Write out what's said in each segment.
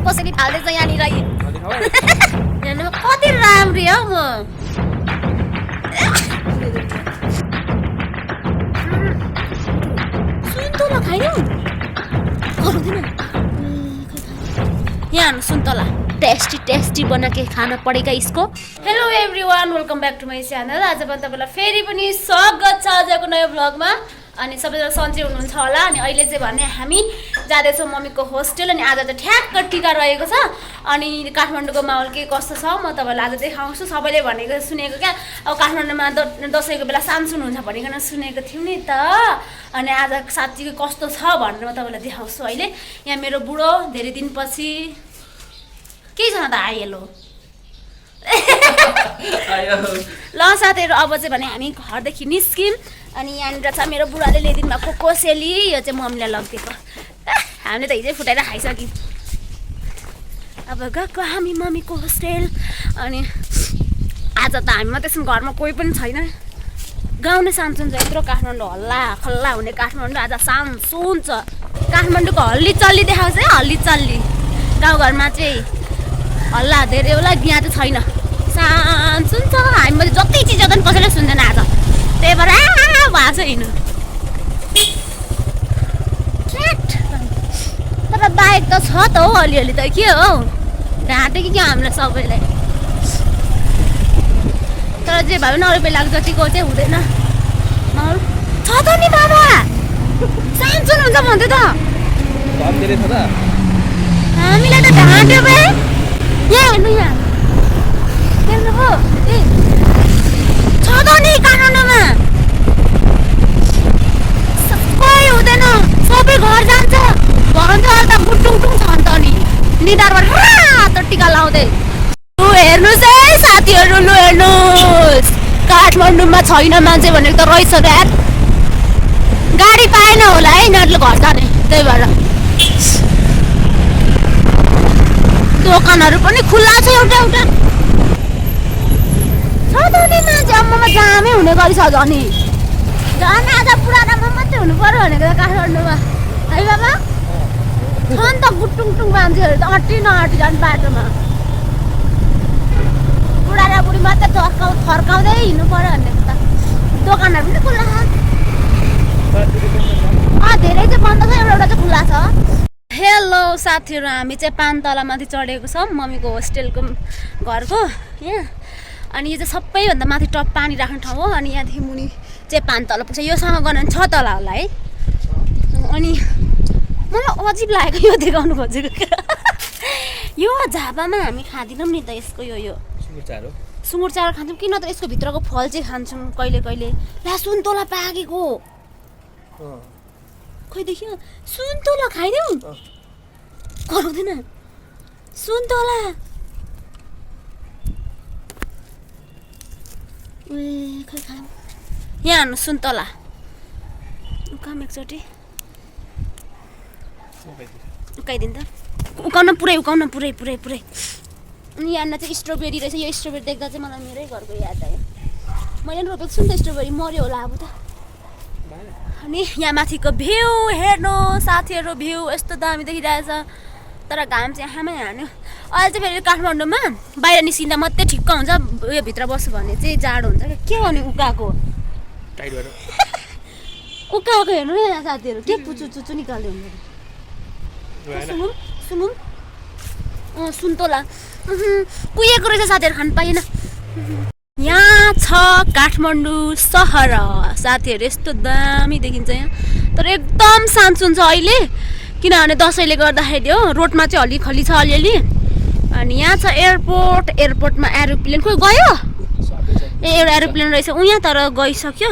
कसरी फाल्दैछ यहाँनिर हेर्नु कति राम्री हौ म सुन्तला खाइनु यहाँ सुन्तला टेस्टी बना के खाना पड़ेगा इसको। Hello everyone, welcome back to my channel. आज पनि तपाईँलाई फेरि पनि स्वागत छ आजको नयाँ भ्लगमा। अनि सबैजना सन्चै हुनुहुन्छ होला। अनि अहिले चाहिँ भने हामी जाँदैछौँ मम्मीको होस्टेल। अनि आज त ठ्याक्क टिका रहेको छ। अनि काठमाडौँको माहौल के कस्तो छ म तपाईँलाई आज देखाउँछु। सबैले भनेको सुनेको क्या, अब काठमाडौँमा दसैँको बेला सानसुन हुन्छ भनिकन सुनेको थियौँ नि त। अनि आज साँच्चीको कस्तो छ भनेर म तपाईँलाई देखाउँछु। अहिले यहाँ मेरो बुढो धेरै दिनपछि के छ त आइएलो ल साथीहरू, अब चाहिँ भने हामी घरदेखि निस्क्यौँ। अनि यहाँनिर छ मेरो बुढाले ल्याइदिनु भएको कोसेली। यो चाहिँ मम्मीलाई लगिदिएको, हामीले त हिजै फुटाएर खाइसक्यौँ। अब गएको हामी मम्मीको होस्टेल। अनि आज त हामी मात्रै छौँ, घरमा कोही पनि छैन। गाउँ नै सानसुन छ, यत्रो काठमाडौँ हल्ला खल्ला हुने काठमाडौँ आज सानसुन छ। काठमाडौँको हल्ली चल्ली देखाउँछ है, हल्ली चल्ली। गाउँघरमा चाहिँ हल्ला धेरै होला, यहाँ चाहिँ छैन, सानसुन छ। हामीले जति चिज पनि कसैले सुन्दैन आज, त्यही भएर भएको छ हिँड्नु। तर बाइक त छ त हौ अलिअलि त, के हो ढाँटे कि क्या हामीलाई सबैलाई। तर जे भए पनि अरू बेला जतिको चाहिँ हुँदैन छ त नि बाबा, सानसुन हुन्छ भन्थ्यो त। हामीलाई त ढाँट्यो बे। यहाँ हेर्नु, यहाँ हेर्नु हो, ए छ त नि काठमाडौँमा कोही हुँदैन, सबै घर जान्छ भन्छ। अहिले त बुटुङटुङ छ नि त, नि निधारबाट रातो टिका लाउँदै। लु हेर्नुहोस् है साथीहरू, लु हेर्नुहोस् काठमाडौँमा छैन मान्छे भनेको त रहेछ ऱ्याट। गाडी पाएन होला है यिनीहरूले घर जाने, त्यही भएर दोकानहरू पनि खुल्ला छ एउटा एउटा छ त नि मान्छे। अम्मामा जामै हुने गरिसक्यो नि, झन् आज पुरानामा मात्रै हुनु पर्यो भनेको त काठमाडौँमा है बाबा। छ नि त बुटुङटुङ मान्छेहरू त अट्टी नअट्टी झन् बाटोमा। बुढा र बुढी मात्रै थर्काउँदै हिँड्नु पर्यो भनेको त। दोकानहरू पनि खुल्ला छ, धेरै चाहिँ बन्द छ, एउटा एउटा चाहिँ खुल्ला छ। हेलो साथीहरू, हामी चाहिँ 5 तलामाथि चढेको छौँ मम्मीको होस्टेलको घरको यहाँ। अनि यो चाहिँ सबैभन्दा माथि टप पानी राख्ने ठाउँ हो। अनि यहाँदेखि मुनि चाहिँ 5 तला पुग्छ, योसँग गर्न 6 तला होला है। अनि मलाई अजिब लागेको यो देखाउनु खोजेको क्या। यो झापामा हामी खाँदैनौँ नि त यसको, यो सुँगुर चारो खान्छौँ कि न त यसको भित्रको फल चाहिँ खान्छौँ कहिले कहिले। ला सुन्तला पाकेको खोइ देखियो, सुन्तला खाइदेऊ कराउँदैन सुन्तला। ए खै खाऊँ, यहाँ हान्नु सुन्तला उकाम एकचोटि उकाइदिनु त, उकाउन पुरै पुरै। अनि यहाँ चाहिँ स्ट्रबेरी रहेछ। यो स्ट्रबेरी देख्दा चाहिँ मलाई मेरै घरको याद आयो। मैले पनि रोपेको छु नि त स्ट्रबेरी, मऱ्यो होला अब त। अनि यहाँ माथिको भ्यू हेर्नु साथीहरू, भ्यू यस्तो दामी देखिरहेछ। तर घाम चाहिँ आँखामै हान्यो। अहिले चाहिँ फेरि काठमाडौँमा बाहिर निस्किँदा मात्रै ठिक्क हुन्छ, उयो भित्र बस्यो भने चाहिँ जाडो हुन्छ क्या। के गर्ने उकाको उकाको हेर्नु न यहाँ साथीहरू, के पुचु निकाल्दै हुन्छ। सुनौँ सुन्तला कुहिएको रहेछ साथीहरू, खानु पाइएन। यहाँ छ काठमाडौँ सहर साथीहरू, यस्तो दामी देखिन्छ यहाँ। तर एकदम सानसुन छ अहिले, किनभने दसैँले गर्दाखेरि हो। रोडमा चाहिँ हल्लीखल्ली छ अलिअलि। अनि यहाँ छ एयरपोर्ट, एयरपोर्टमा एरोप्लेन खोइ गयो। ए एउटा एरोप्लेन रहेछ उहाँ, तर गइसक्यो।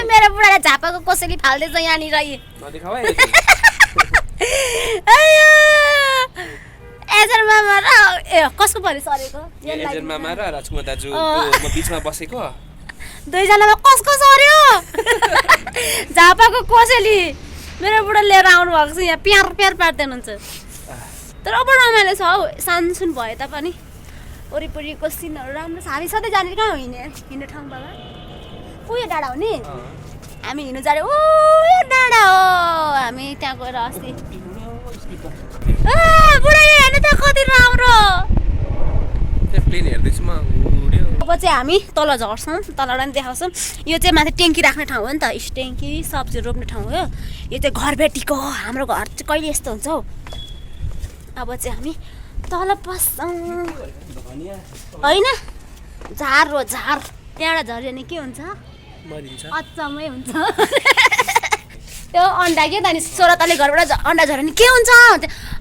मेरो बुढाले झापाको कोसेली फाल्दैछ यहाँनिर। एजेन्ट मामा र कसको परि सरेको? एजेन्ट मामा र राजकुमार दाजु म बिचमा बसेको। दुईजनामा कसको सर्यो? झापाको कोसेली मेरो बुढा लिएर आउनु भएको छ यहाँ, प्यार प्यार पार्दै हुनुहुन्छ। तर अब रमाइलो छ हौ, सानसुन भए तापनि वरिपरिको सिनहरू राम्रो छ। हामी सधैँ जाने कहाँ हो हिँड्ने ठाउँ बाबा? उयो डाँडा हो नि, हामी हिँड्नु जाने ऊ यो डाँडा हो। हामी त्यहाँ गएर अस्ति बुढाले हेर्नु त कति राम्रो। प्लेन हेर्दैछु म उड्यो। अब चाहिँ हामी तल झर्छौँ, तलबाट पनि देखाउँछौँ। यो चाहिँ माथि ट्याङ्की राख्ने ठाउँ हो नि त, ट्याङ्की सब्जीहरू रोप्ने ठाउँ हो। यो चाहिँ घरबेटीको हो, हाम्रो घर चाहिँ कहिले यस्तो हुन्छ हौ। अब चाहिँ हामी तल पस्छौँ होइन, झार हो झार, त्यहाँबाट झऱ्यो भने के हुन्छ, अचम्मै हुन्छ। त्यो अन्डा के त अनि सोह्रताले घरबाट अन्डा झऱ्यो भने के हुन्छ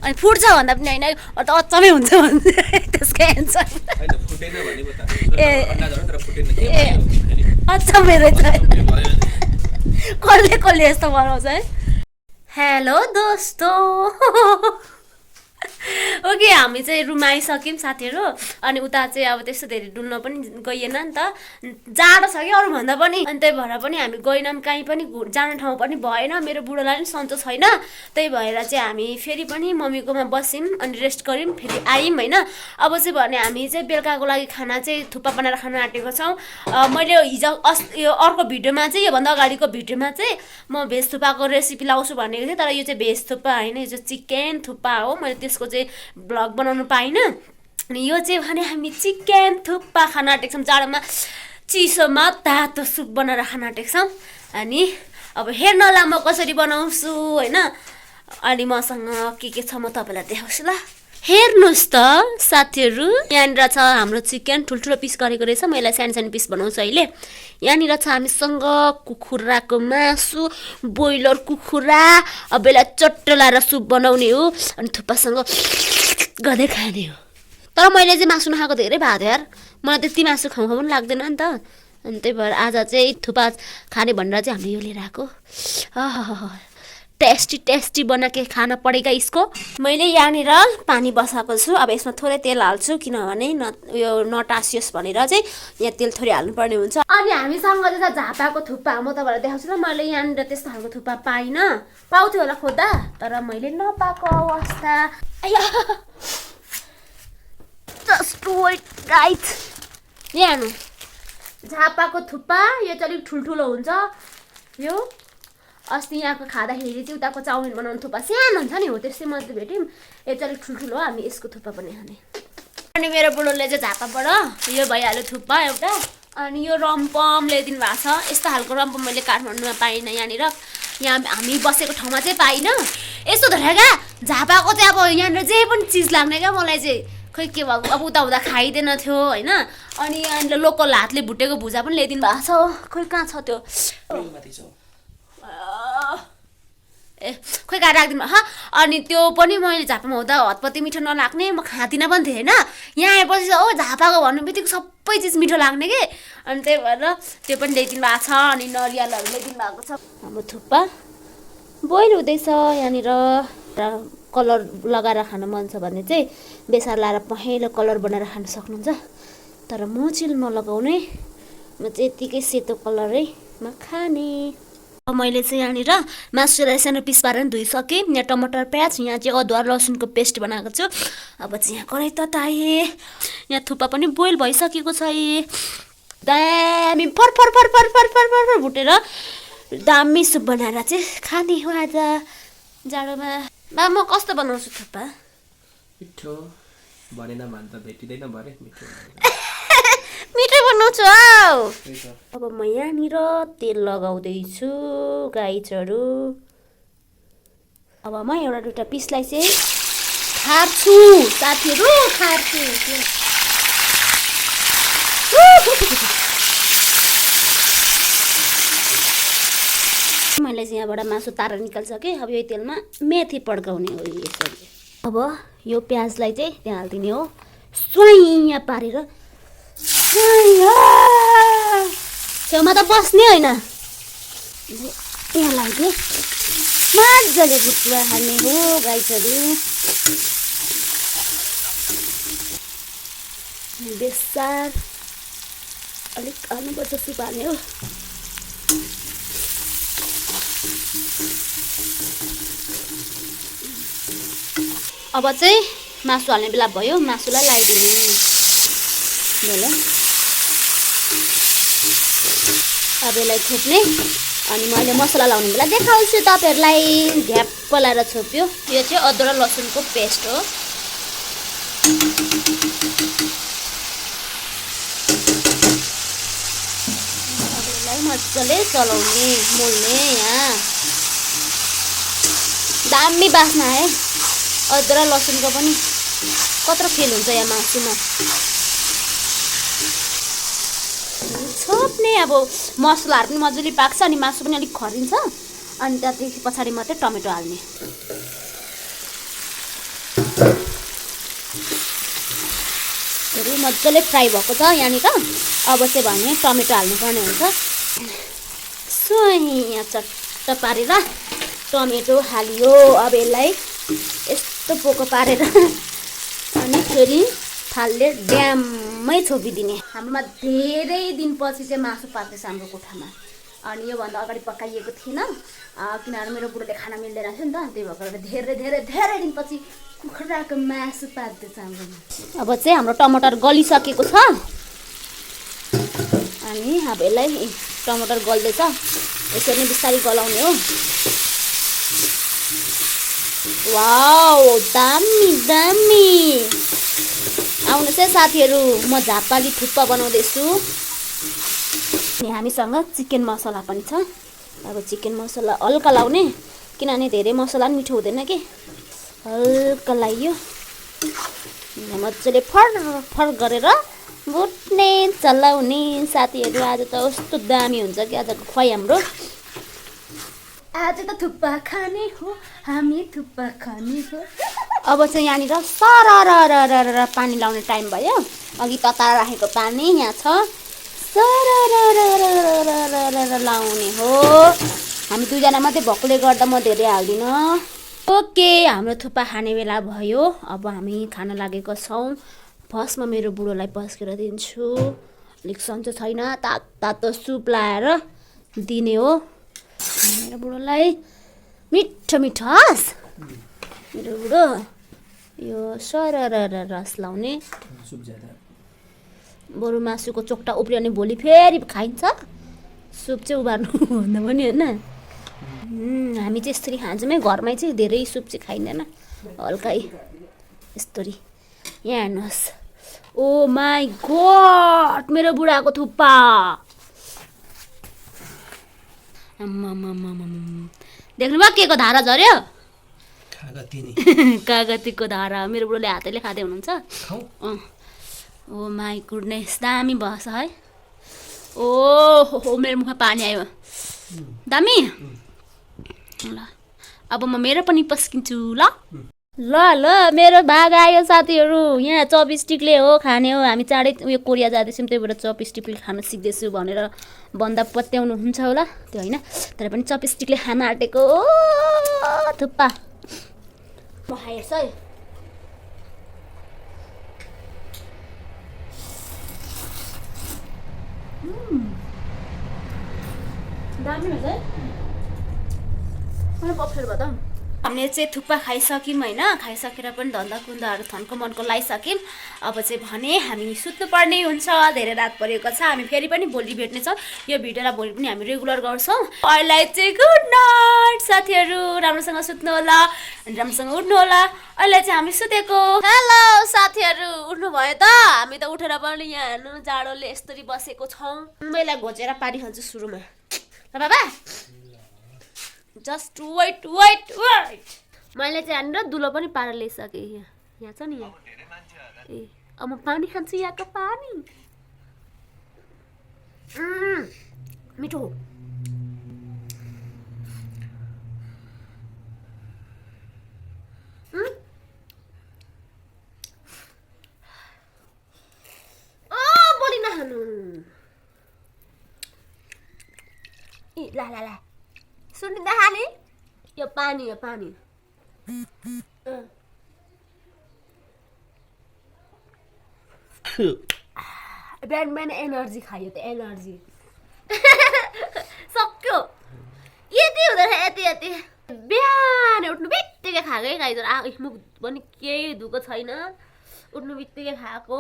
अनि फुट्छ भन्दा पनि होइन, त अचम्मै हुन्छ भन्छ त्यसको एन्सर। ए अचम्मै रहेछ, कसले कसले यस्तो बनाउँछ है। हेलो दोस्तो, ओके हामी चाहिँ रुम आइसक्यौँ साथीहरू। अनि उता चाहिँ अब त्यस्तो धेरै डुल्न पनि गइएन नि त, जाडो छ कि अरूभन्दा पनि, अनि त्यही भएर पनि हामी गएनौँ कहीँ पनि, जाने ठाउँ पनि भएन। मेरो बुढोलाई पनि सन्चो छैन, त्यही भएर चाहिँ हामी फेरि पनि मम्मीकोमा बस्यौँ अनि रेस्ट गऱ्यौँ, फेरि आयौँ होइन। अब चाहिँ भने हामी चाहिँ बेलुकाको लागि खाना चाहिँ थुक्पा बनाएर खान आँटेको छौँ। मैले हिजो यो अर्को भिडियोमा चाहिँ, योभन्दा अगाडिको भिडियोमा चाहिँ म भेज थुक्पाको रेसिपी लाउँछु भनेको थिएँ, तर यो चाहिँ भेज थुक्पा होइन, यो चाहिँ चिकन थुक्पा हो। मैले त्यसको चाहिँ भ्लग बनाउनु पाइनँ। अनि यो चाहिँ भने हामी चिकन थुक्पा खान आँटेको छौँ, जाडोमा चिसोमा तातो सुप बनाएर खान आँटेको छौँ। अनि अब हेर्नलाई म कसरी बनाउँछु होइन, अनि मसँग के छ म तपाईँलाई देखाउँछु ल, हेर्नुहोस् त साथीहरू। यहाँनिर छ हाम्रो चिकन, ठुल्ठुलो पिस गरेको रहेछ, मैले सानो सानो पिस बनाउँछु अहिले। यहाँनिर छ हामीसँग कुखुराको मासु, ब्रोइलर कुखुरा, अब यसलाई चट्टो लाएर सुप बनाउने हो अनि थुक्पासँग गर्दै खाने हो। तर मैले चाहिँ मासु नखाएको धेरै भएको थियो यार, मलाई त्यति मासु खाउँ पनि लाग्दैन नि त। अनि त्यही भएर आज चाहिँ थुक्पा खाने भनेर चाहिँ हामीले यो लिएर आएको। टेस्टी टेस्टी बना के खाना परेगा इसको। मैले यहाँनिर पानी बसाएको छु, अब यसमा थोरै तेल हाल्छु किनभने यो नटासियोस् भनेर चाहिँ यहाँ तेल थोरै हाल्नुपर्ने हुन्छ। अनि हामीसँग चाहिँ झापाको थुक्पा म तपाईँलाई देखाउँछु ल। मैले यहाँनिर त्यस्तो खालको थुक्पा पाइनँ, पाउँथ्यो होला खोज्दा, तर मैले नपाएको अवस्था। जस्ट वेट गाइस, यहाँ हेर्नु झापाको थुक्पा, यो चाहिँ अलिक ठुल्ठुलो हुन्छ। यो अस्ति यहाँको खाँदाखेरि चाहिँ उताको चाउमिन बनाउने थुक्पा सानो हुन्छ नि, हो त्यस्तै मात्रै भेट्यौँ। यो चाहिँ अलिक ठुल्ठुलो हो, हामी यसको थुक्पा पनि खाने। अनि मेरो बुढोले चाहिँ झापाबाट यो भइहाल्यो थुक्पा एउटा। अनि यो रम्पम ल्याइदिनु भएको छ, यस्तो खालको रम्पम मैले काठमाडौँमा पाइनँ, यहाँनिर यहाँ हामी बसेको ठाउँमा चाहिँ पाइनँ। यस्तो धरेर क्या झापाको चाहिँ अब यहाँनिर जे पनि चिज लाग्ने क्या मलाई चाहिँ, खै के भएको अब उता हुँदा खाइँदैन थियो होइन। अनि यहाँनिर लोकल हातले भुटेको भुजा पनि ल्याइदिनु भएको छ, खै कहाँ छ त्यो, ए खोइ कहाँ राखिदिनु ह। अनि त्यो पनि मैले झापामा हुँदा हतपत्ती मिठो नलाग्ने, म खाँदिनँ पनि थिएँ होइन। यहाँ आएपछि हो झापाको भन्नु बित्तिकै सबै चिज मिठो लाग्ने कि, अनि त्यही भएर त्यो पनि ल्याइदिनु भएको छ। अनि नरिवलहरू ल्याइदिनु भएको छ। हाम्रो थुक्पा बोइल हुँदैछ, यहाँनिर कलर लगाएर खानु मन छ भने चाहिँ बेसार लाएर पहेँलो कलर बनाएर खान सक्नुहुन्छ, तर म चाहिँ नलगाउने, म चाहिँ यत्तिकै सेतो कलरैमा खाने। मैले चाहिँ यहाँनिर मासुलाई सानो पिस पारेर धोइसकेँ। यहाँ टमाटर प्याज, यहाँ चाहिँ अदुवा लसुनको पेस्ट बनाएको छु। अब चाहिँ यहाँ कराई तताएँ, यहाँ थुक्पा पनि बोइल भइसकेको छ। दामी फर फर फर फर फर फर फर फर भुटेर दामी सुप बनाएर चाहिँ खाने हो आज जाडोमा। बा म कस्तो बनाउँछु थुक्पा? मिठो भनेन भने त भेटिँदैन भरे, मिठो मिठो बनाउँछु हौ। अब म यहाँनिर तेल लगाउँदैछु गाइजहरू। अब म एउटा दुईवटा पिसलाई चाहिँ खार्छु साथीहरू, खार्छु। मैले चाहिँ यहाँबाट मासु तारेर निकाल्सकेँ। अब यो तेलमा मेथी पड्काउने हो यसरी। अब यो प्याजलाई चाहिँ त्यहाँ हालिदिने हो, स्वाइँ पारेर। छेउमा त बस्ने होइन, यहाँ लाग्यो मजाले भुटुवा हाल्ने हो गाइजहरू। बेसार अलिक हाल्नुपर्छ, सुप हाल्ने हो। अब चाहिँ मासु हाल्ने बेला भयो, मासुलाई लगाइदिनु ल। अब यसलाई थोप्ने अनि मैले मसला लाउने बेला देखाउँछु तपाईँहरूलाई। ढ्याप्प लाएर छोप्यो। यो चाहिँ अदुवा र लसुनको पेस्ट हो। मजाले चलाउने मोल्ने। यहाँ दामी बास्ना है अदुवा र लसुनको पनि। कत्रो फिल हुन्छ यहाँ मासुमा। छोप्ने अब मसलाहरू पनि मजाले पाक्छ अनि मासु पनि अलिक खरिन्छ अनि त्यहाँदेखि पछाडि मात्रै टमेटो हाल्ने। मजाले फ्राई भएको छ यहाँनिर। अब चाहिँ भने टमेटो हाल्नुपर्ने हुन्छ। सो यहाँ चट्ट पारेर टमेटो हालियो। अब यसलाई यस्तो पोको पारेर अनि फेरि थालले ड्याममै छोपिदिने। हाम्रोमा धेरै दिनपछि चाहिँ मासु पाक्दैछ हाम्रो कोठामा। अनि योभन्दा अगाडि पकाइएको थिएन किनभने मेरो बुढोले खाना मिल्दैन थियो नि त। त्यही भएर धेरै धेरै धेरै दिनपछि कुखुराको मासु पाक्दैछ हाम्रोमा। अब चाहिँ हाम्रो टमाटर गलिसकेको छ अनि अब यसलाई टमाटर गल्दैछ यसरी नै बिस्तारै गलाउने हो। वाउ दामी दामी। आउनुहोस् है साथीहरू, म झापाली थुक्पा बनाउँदैछु। हामीसँग चिकन मसला पनि छ। अब चिकन मसला हल्का लाउने किनभने धेरै मसला पनि मिठो हुँदैन कि। हल्का लाइयो मजाले फर फर गरेर भुट्ने चलाउने। साथीहरू आज त कस्तो दामी हुन्छ कि आजको खुवाइ हाम्रो। आज त थुक्पा खाने हो हामी, थुक्पा खाने हो। अब चाहिँ यहाँनिर सरर पानी लाउने टाइम भयो। अघि तताएर राखेको पानी यहाँ छ। सरर लाउने हो। हामी दुईजना मात्रै भएकोले गर्दा म धेरै हाल्दिनँ। ओके हाम्रो थुक्पा खाने बेला भयो। अब हामी खान लागेको छौँ। फर्स्टमा मेरो बुढोलाई पस्केर दिन्छु। अलिक सन्चो छैन, तातो सुप लाएर दिने हो मेरो बुढोलाई। मिठो मिठो हस् मेरो बुढो। यो सरर रस लाउने। बरु मासुको चोक्टा उब्रियो भने भोलि फेरि खाइन्छ। सुप चाहिँ उबार्नु भन्दा पनि होइन। हामी चाहिँ यसरी खान्छौँ है घरमै चाहिँ। धेरै सुप चाहिँ खाइँदैन, हल्कै यस्तरी। यहाँ हेर्नुहोस्। ओ माई गॉड मेरो बुढाको थुक्पा। देख्नुभयो के को धारा झऱ्यो? कागतीको धारा। मेरो बुढोले हातैले खाँदै हुनुहुन्छ। ओ माई गुडनेस दामी भएछ है। ओ मेरो मुखमा पानी आयो। दामी। ल अब म मेरो पनि पस्किन्छु। ल ल ल मेरो भाग आयो साथीहरू। यहाँ चपस्टिकले हो खाने हो। हामी चाँडै उयो कोरिया जाँदैछौँ त्यही भएर चपस्टिकले खान सिक्दैछु भनेर भन्दा पत्याउनु हुन्छ होला त्यो होइन। तर पनि चपस्टिकले खान आँटेको थुक्पा म खाइहेर्छु है। दामी हुन्छ है। मलाई पप्सेर भयो त। हामीले चाहिँ थुक्पा खाइसक्यौँ होइन। खाइसकेर पनि धन्दा कुन्दाहरू थन्को मनको लगाइसक्यौँ। अब चाहिँ भने हामी सुत्नुपर्ने हुन्छ। धेरै रात परेको छ। हामी फेरि पनि भोलि भेट्नेछौँ। यो भिडियोलाई भोलि पनि हामी रेगुलर गर्छौँ। अहिले चाहिँ गुड नाइट साथीहरू। राम्रोसँग सुत्नु होला अनि राम्रोसँग उठ्नु होला। अहिले चाहिँ हामी सुतेको। हेलो साथीहरू उठ्नु भयो त? हामी त उठेर पनि यहाँ हेर्नु जाडोले यस्तरी बसेको छौँ। मैले घोचेर पारिहाल्छु सुरुमा बाबा। Just wait wait wait. मैले चाहिँ यहाँनिर दुलो पनि पारेर ल्याइसकेँ। यहाँ छ नि यहाँ। ए अब म पानी खान्छु यहाँको पानी। मिठो। बोली नखानु। ए ला ला ला सुन्दा खाने यो पानी हो पानी। बिहान बिहान एनर्जी खायो त एनर्जी। सक्यो यति हुँदैन यति यति। बिहान उठ्नु बित्तिकै खाएकै खाइदिएर मुख पनि केही धुको छैन। उठ्नु बित्तिकै खाएको